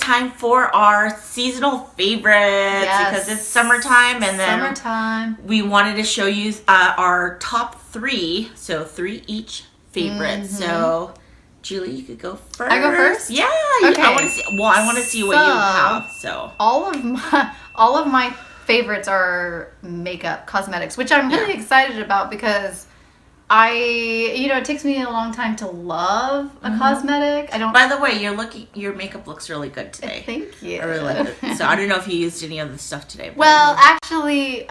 time for our seasonal favorites because it's summertime, and then we wanted to show you our top 3, so 3 each favorites. So, Julie, you could go first. I go first? Yeah. Okay. I want to see what you have. So all of my favorites are makeup, cosmetics, which I'm really excited about because it takes me a long time to love a cosmetic. I don't. By the way, your makeup looks really good today. Thank you. I really like it. So I don't know if you used any of the stuff today. Well, actually,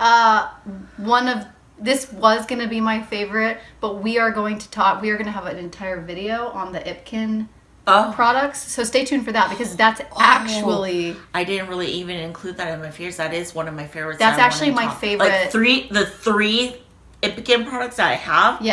this was going to be my favorite, but we are going to have an entire video on the Ipkin products. So stay tuned for that because that's actually... I didn't really even include that in my favorites. That is one of my favorites. That's actually my favorite. Like the 3 Ipkin products that I have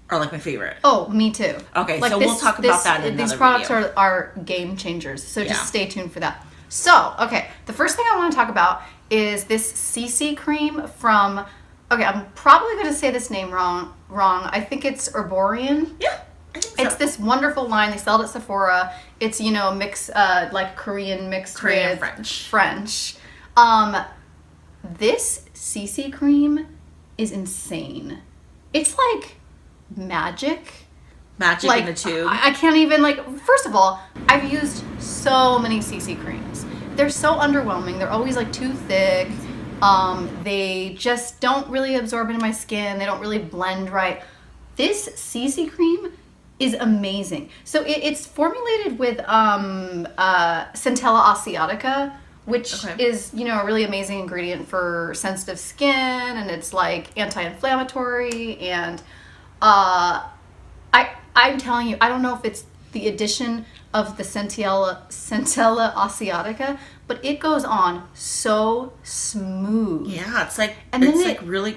are like my favorite. Oh, me too. Okay, so we'll talk about that in another These products video. are game changers. So just stay tuned for that. So, okay, the first thing I want to talk about is this CC cream from... Okay, I'm probably going to say this name wrong. I think it's Erborian. Yeah, I think so. It's this wonderful line. They sell it at Sephora. It's, mix, like Korean mixed with French. This CC cream is insane. It's like magic. Magic in the tube. I can't even, first of all, I've used so many CC creams. They're so underwhelming. They're always, too thick. They just don't really absorb into my skin. They don't really blend right. This CC cream is amazing. So it's formulated with Centella asiatica, which is, a really amazing ingredient for sensitive skin, and it's anti-inflammatory, and I'm telling you, I don't know if it's the addition of the Centella asiatica, but it goes on so smooth. Yeah, it's really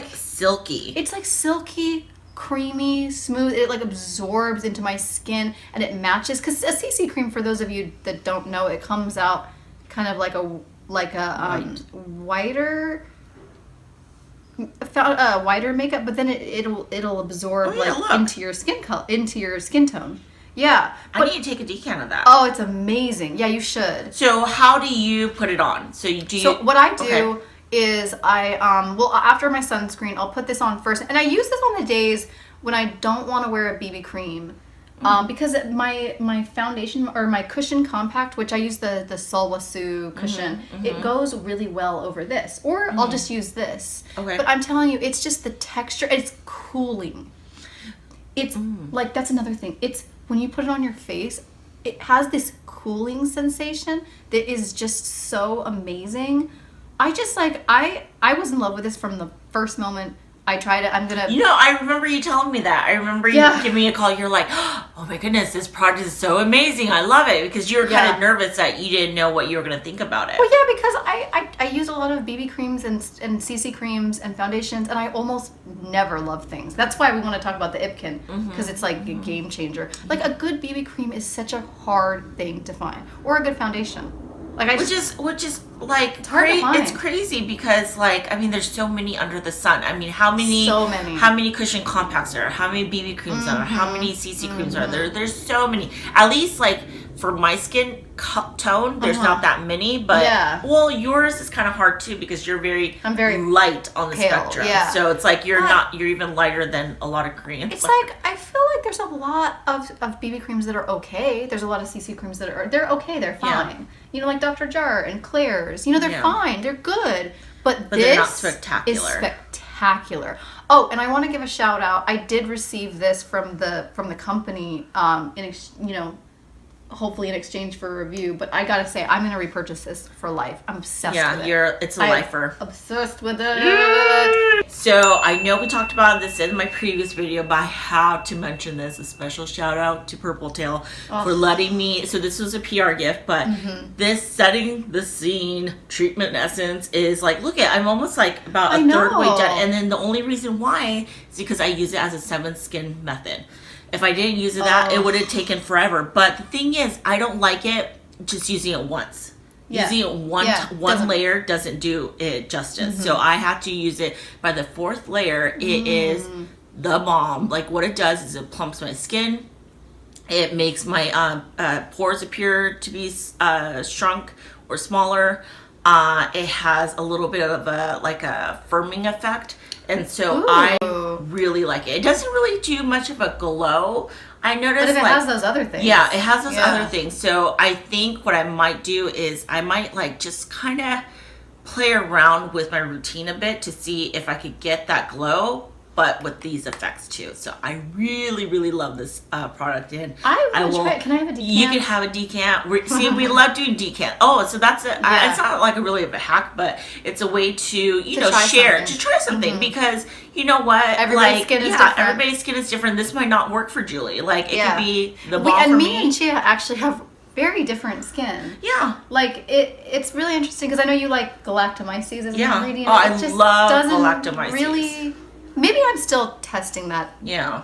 silky. It's like silky, creamy, smooth. It absorbs into my skin and it matches. Because a CC cream, for those of you that don't know, it comes out kind of like a whiter makeup, but then it'll absorb into your skin color, into your skin tone. Yeah. I need to take a decant of that. Oh, it's amazing. Yeah, you should. So how do you put it on? So what I do is after my sunscreen, I'll put this on first. And I use this on the days when I don't want to wear a BB cream. Because my foundation or my cushion compact, which I use the Solwasu cushion, it goes really well over this. Or I'll just use this. Okay. But I'm telling you, it's just the texture. It's cooling. It's that's another thing. It's when you put it on your face, it has this cooling sensation that is just so amazing. I just I was in love with this from the first moment I tried it. I remember you telling me that. I remember you giving me a call. You're like, oh my goodness, this product is so amazing. I love it. Because you were kind of nervous that you didn't know what you were going to think about it. Well, yeah, because I use a lot of BB creams and CC creams and foundations, and I almost never love things. That's why we want to talk about the Ipkin, because it's a game changer. Like, a good BB cream is such a hard thing to find. Or a good foundation. Which is it's crazy because there's so many under the sun. I mean, how many cushion compacts are there? How many BB creams are there? How many CC creams are there? There's so many. At least for my skin tone, there's not that many, but well, yours is kind of hard too because I'm very light on the spectrum. Yeah. So it's you're even lighter than a lot of creams. It's I feel like there's a lot of BB creams that are okay. There's a lot of CC creams that they're okay, they're fine. Yeah. Like Dr. Jar and Claire's. They're fine, they're good. But this they're not spectacular. Is spectacular. Oh, and I want to give a shout out. I did receive this from the company hopefully in exchange for a review, but I gotta say, I'm gonna repurchase this for life. I'm obsessed with it. It's a lifer. Obsessed with it. So I know we talked about this in my previous video, but I have to mention this. A special shout out to Purple Tail for letting me. So this was a PR gift, but this setting the scene treatment essence is look at, I'm almost about a third way done, and then the only reason why is because I use it as a 7 skin method. If I didn't use it, it would have taken forever. But the thing is, I don't like it just using it once. Yeah. Using it one layer doesn't do it justice. So I have to use it by the 4th layer. It is the bomb. What it does is it plumps my skin. It makes my pores appear to be shrunk or smaller. It has a little bit of a firming effect. And so I really like it. It doesn't really do much of a glow. I noticed, but if it has those other things. Yeah, it has those other things. So I think what I might do is I might like just kind of play around with my routine a bit to see if I could get that glow, but with these effects too. So I really, really love this product. And I will try it. Can I have a decant? You can have a decant. We love doing decant. Oh, so that's it. It's not like a really of a hack, but it's a way to share, to try something, because you know what? Everybody's skin is different. Everybody's skin is different. This might not work for Julie. Like it could be the bomb for me. And me and Chie actually have very different skin. Yeah. Like it's really interesting because I know you like galactomyces as an ingredient. Oh, I love galactomyces. Really. Maybe I'm still testing that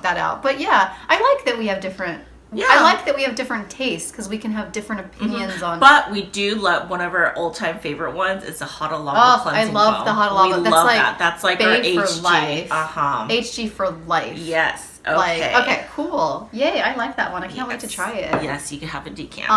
out. But yeah, I like that we have different. Yeah. I like that we have different tastes because we can have different opinions on. But we do love one of our old-time favorite ones. It's the Hada Lava cleansing foam. I love the Hada Lava. We love that. That's like our HG. For life. Uh-huh. HG for life. Yes. Okay. Okay, cool. Yay, I like that one. I can't wait to try it. Yes, you can have a decant.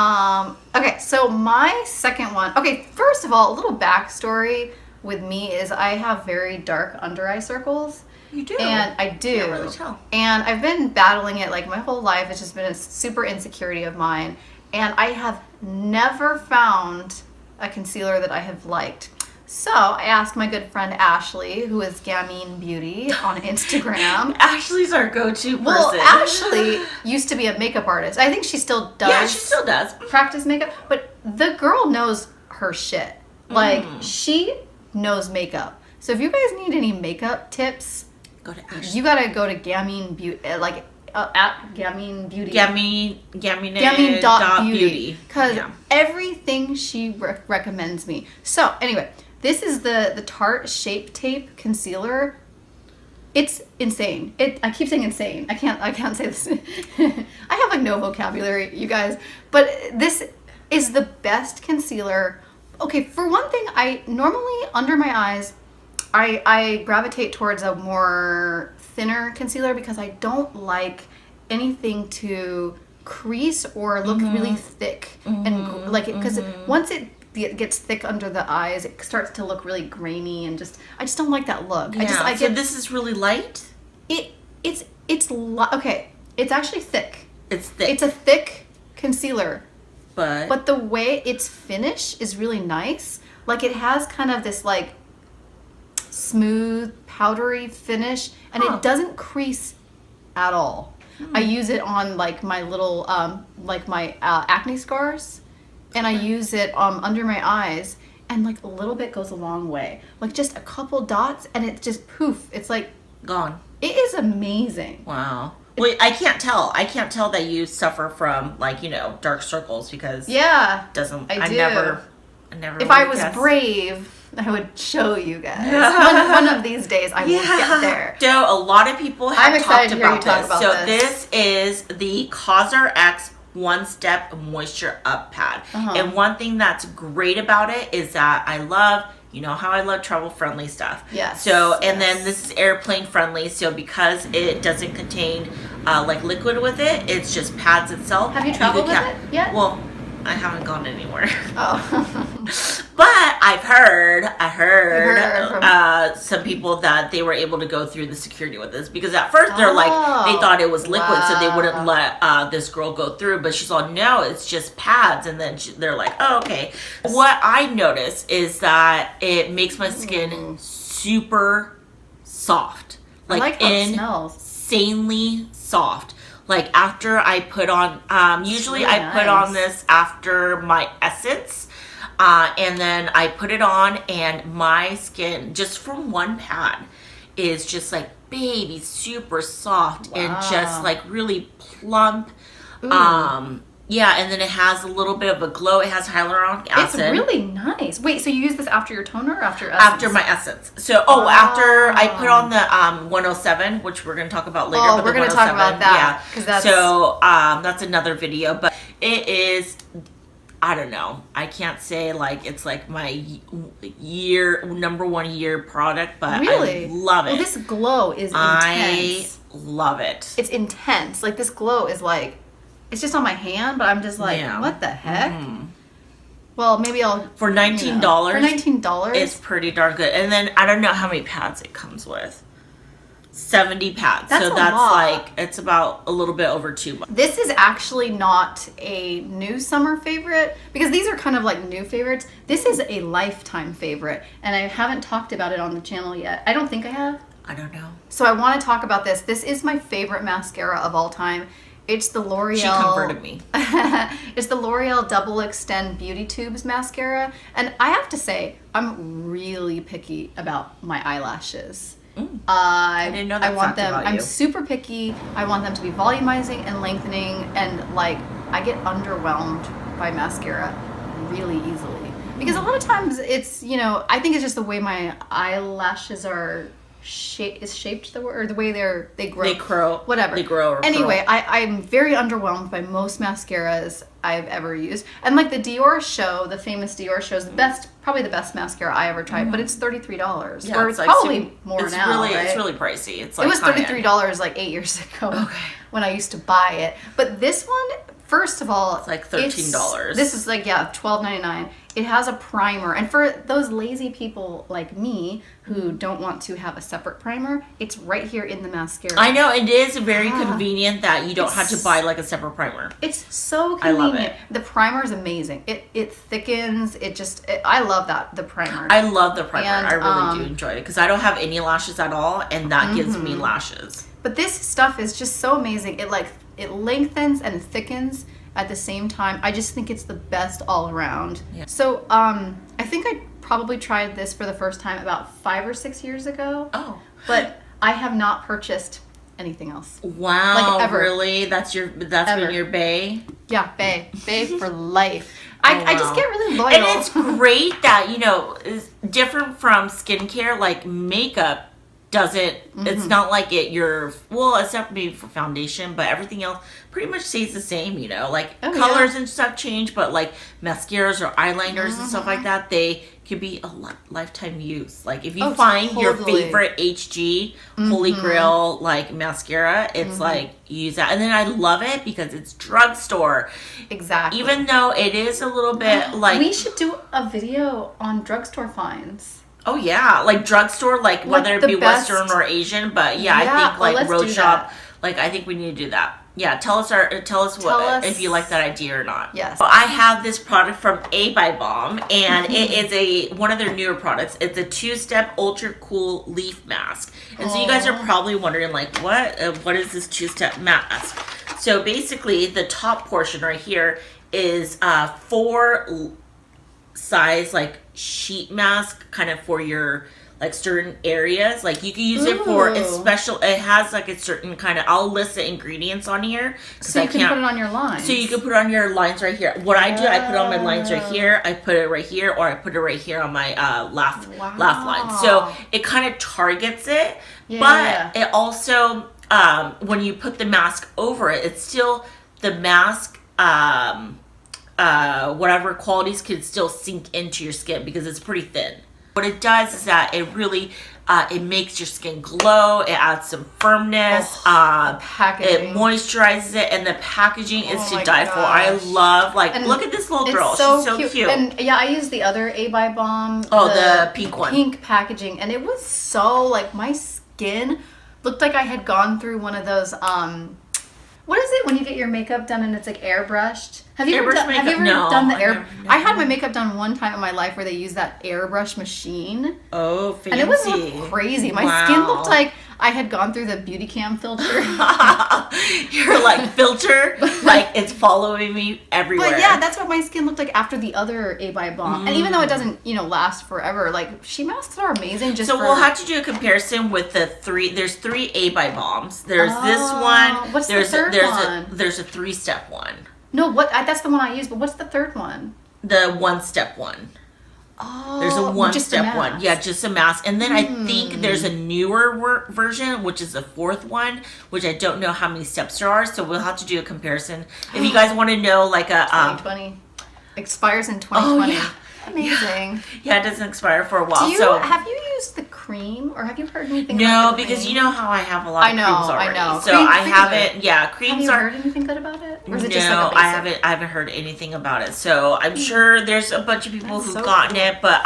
Okay, so my second one. Okay, first of all, a little backstory with me is I have very dark under eye circles. You do? And I do. Can't really tell. And I've been battling it like my whole life. It's just been a super insecurity of mine. And I have never found a concealer that I have liked. So I asked my good friend Ashley, who is Gamine Beauty on Instagram. Ashley's our go-to person. Well, Ashley used to be a makeup artist. I think she still does. Yeah, she still does. Practice makeup. But the girl knows her shit. Like, she knows makeup. So if you guys need any makeup tips, go to Ashley. You gotta go to Gamine Beauty, at Gamine Beauty. Gamine.beauty. Because everything she recommends me. So anyway, this is the Tarte Shape Tape Concealer. It's insane. I keep saying insane. I can't say this. I have like no vocabulary, you guys. But this is the best concealer. Okay, for one thing, I normally under my eyes, I gravitate towards a more thinner concealer because I don't like anything to crease or look really thick and like it, because once it gets thick under the eyes, it starts to look really grainy and I just don't like that look. Yeah. So this is really light. It's okay. It's actually thick. It's thick. It's a thick concealer, but the way its finish is really nice. Like it has kind of this like smooth powdery finish, and it doesn't crease at all. I use it on like my little like my acne scars, and I use it under my eyes, and like a little bit goes a long way. Like just a couple dots and it just poof, it's like gone. It is amazing. Wow. Well, I can't tell that you suffer from like, dark circles because I never if I was brave, I would show you guys. One of these days I will get there. So a lot of people have talked about this. This is the COSRX One Step Moisture Up Pad. And one thing that's great about it is that I love, how I love travel friendly stuff. Yes. So, and then this is airplane friendly. So because it doesn't contain like liquid with it, it's just pads itself. Have you traveled with it yet? Well, I haven't gone anywhere. Oh. But I heard some people that they were able to go through the security with this because at first they're like, they thought it was liquid, so they wouldn't let this girl go through. But she's like, no, it's just pads. And then they're like, oh, okay. What I notice is that it makes my skin super soft. I like how it smells. Insanely soft. Like after I put on, usually really I put on this after my essence, and then I put it on and my skin, just from one pad, is just like baby, super soft and just like really plump. Yeah, and then it has a little bit of a glow. It has hyaluronic acid. It's really nice. Wait, so you use this after your toner or after essence? After my essence. So, after I put on the 107, which we're going to talk about later. Oh, we're going to talk about that. Yeah. So, that's another video. But it is, I don't know. I can't say like it's like my number 1 year product, but really? I love it. Well, this glow is intense. I love it. It's intense. Like this glow is like, it's just on my hand, but I'm just like, what the heck? Well, maybe I'll... For $19. For $19? It's pretty darn good. And then, I don't know how many pads it comes with. 70 pads. That's so a that's lot. like, it's about a little bit over $2. This is actually not a new summer favorite, because these are kind of like new favorites. This is a lifetime favorite, and I haven't talked about it on the channel yet. I don't think I have. I don't know. So I want to talk about this. This is my favorite mascara of all time. It's the L'Oreal... She converted me. It's the L'Oreal Double Extend Beauty Tubes mascara. And I have to say, I'm really picky about my eyelashes. I didn't know that. I want them. I'm super picky. I want them to be volumizing and lengthening, and like I get underwhelmed by mascara really easily, because a lot of times it's, you know, I think it's just the way my eyelashes are shaped, or the way they grow. Whatever. They grow. Or anyway, I'm very underwhelmed by most mascaras I've ever used. And like the Dior show, the famous Dior show is the best, probably the best mascara I ever tried, but it's $33. Yeah, or it's like probably more now, right? It's really pricey. It's like it was $33 like 8 years ago when I used to buy it. But this one, first of all, it's like $13. This is like, $12.99. It has a primer, and for those lazy people like me who don't want to have a separate primer, it's right here in the mascara. I know, it is very convenient that you don't have to buy like a separate primer. It's so convenient. I love it. The primer is amazing. It thickens. I love the primer. I love the primer. And, I really do enjoy it, because I don't have any lashes at all, and that gives me lashes. But this stuff is just so amazing. It lengthens and thickens at the same time. I just think it's the best all around. Yeah. So I think I probably tried this for the first time about 5 or 6 years ago. Oh. But I have not purchased anything else. Wow. Like ever. Really? That's been your bae? Yeah, bae for life. I just get really loyal. And it's great that, you know, it's different from skincare, like makeup doesn't, it's not like except maybe for foundation, but everything else pretty much stays the same, you know, like colors and stuff change, but like mascaras or eyeliners and stuff like that, they could be a lifetime use. Like if you find your favorite HG Holy Grail like mascara, it's like use that. And then I love it because it's drugstore. Exactly. Even though it is a little bit like, we should do a video on drugstore finds. Oh yeah, like drugstore, like whether it be Western or Asian, but yeah, I think like Road Shop, like I think we need to do that. Yeah, tell us if you like that idea or not. Yes. So I have this product from A by Balm, and it is one of their newer products. It's a 2-step ultra cool leaf mask. And so you guys are probably wondering like, what is this 2-step mask? So basically the top portion right here is 4 size like sheet mask kind of for your like certain areas. Like you can use it for a special, it has like a certain kind of, I'll list the ingredients on here. So you can put it on your lines. So you can put it on your lines right here. What I do, I put it on my lines right here, I put it right here, or I put it right here on my laugh line. So it kind of targets it, but it also, when you put the mask over it, it's still the mask, whatever qualities could still sink into your skin because it's pretty thin. What it does is that it really, it makes your skin glow. It adds some firmness. Packaging. It moisturizes it, and the packaging is to die for. I love, like, and look at this little girl. She's so cute. And yeah, I used the other A by Balm. Oh, the pink one. Pink packaging, and it was so like my skin looked like I had gone through one of those. What is it when you get your makeup done and it's like airbrushed? Have you ever done the air? I had my makeup done one time in my life where they used that airbrush machine. Oh, fancy. And it was crazy. My skin looked like I had gone through the beauty cam filter. You're like, filter? Like, it's following me everywhere. But yeah, that's what my skin looked like after the other A by Balm. And even though it doesn't, last forever, like, sheet masks are amazing. We'll have to do a comparison with the 3. There's 3 A by Balms. There's this one. What's the third one? There's a 3-step one. No, that's the one I use, but what's the third one? The 1-step one. Oh, there's a 1-step one. Yeah, just a mask. And then I think there's a newer version, which is the 4th one, which I don't know how many steps there are. So we'll have to do a comparison. If you guys want to know, like a 2020 expires in 2020. Oh, yeah. Amazing. Yeah, it doesn't expire for a while. Have you used the cream, or have you heard anything? No, about the because cream? you know how I have a lot of creams already. I know. So Creams I are haven't. good. Yeah, creams Have you are. heard anything good about it? Or is it No, just like a basic? I haven't heard anything about it. So I'm sure there's a bunch of people That's who've so gotten cool. it, but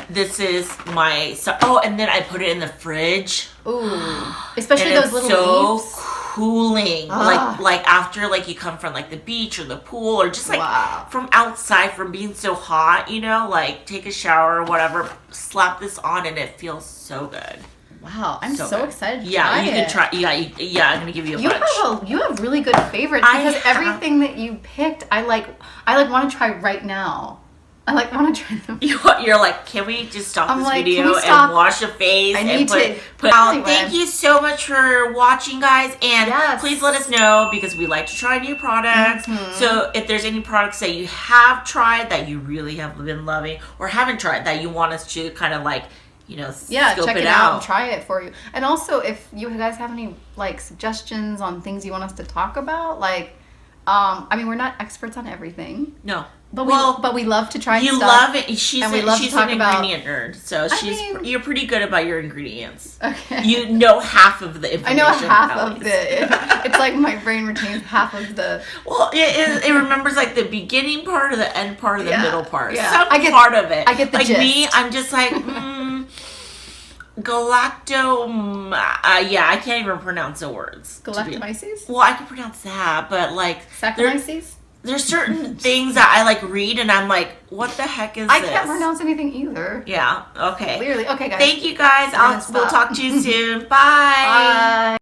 this is my. And then I put it in the fridge. Ooh, especially And those it's little so leaves. cooling. Ah. Like after like you come from like the beach or the pool or just like Wow. from outside from being so hot, like take a shower or whatever, slap this on and it feels so good. Wow, I'm so good. excited to Yeah, try you it. can try. Yeah, I'm gonna give you a bunch. You have really good favorites because everything that you picked, I want to try right now. I want to try them. You're like, can we just stop I'm this like, can video we stop? and wash your face I and need to put out? anyway. Thank you so much for watching, guys, and Yes. please let us know because we like to try new products. Mm-hmm. So if there's any products that you have tried that you really have been loving or haven't tried that you want us to kind of like, scope check it out and try it for you. And also, if you guys have any suggestions on things you want us to talk about, we're not experts on everything. No. But we love to try You stuff. love it. She's and we love to an talk about- ingredient nerd, so you're pretty good about your ingredients. Okay. You know half of the I information. know half at of least. the. It's like my brain retains half of the. Well, it remembers like the beginning part or the end part or the middle part. Yeah. Some I get- part of it. I get the like gist. me, I'm just like galacto. I can't even pronounce the words. Galactomyces? Well, I can pronounce that, but Saccharomyces? there's certain things that I read and I'm like, what the heck is I this? can't pronounce anything either. Yeah. Okay. Clearly. Okay, guys. Thank you guys. We're gonna We'll stop. talk to you soon. Bye. Bye.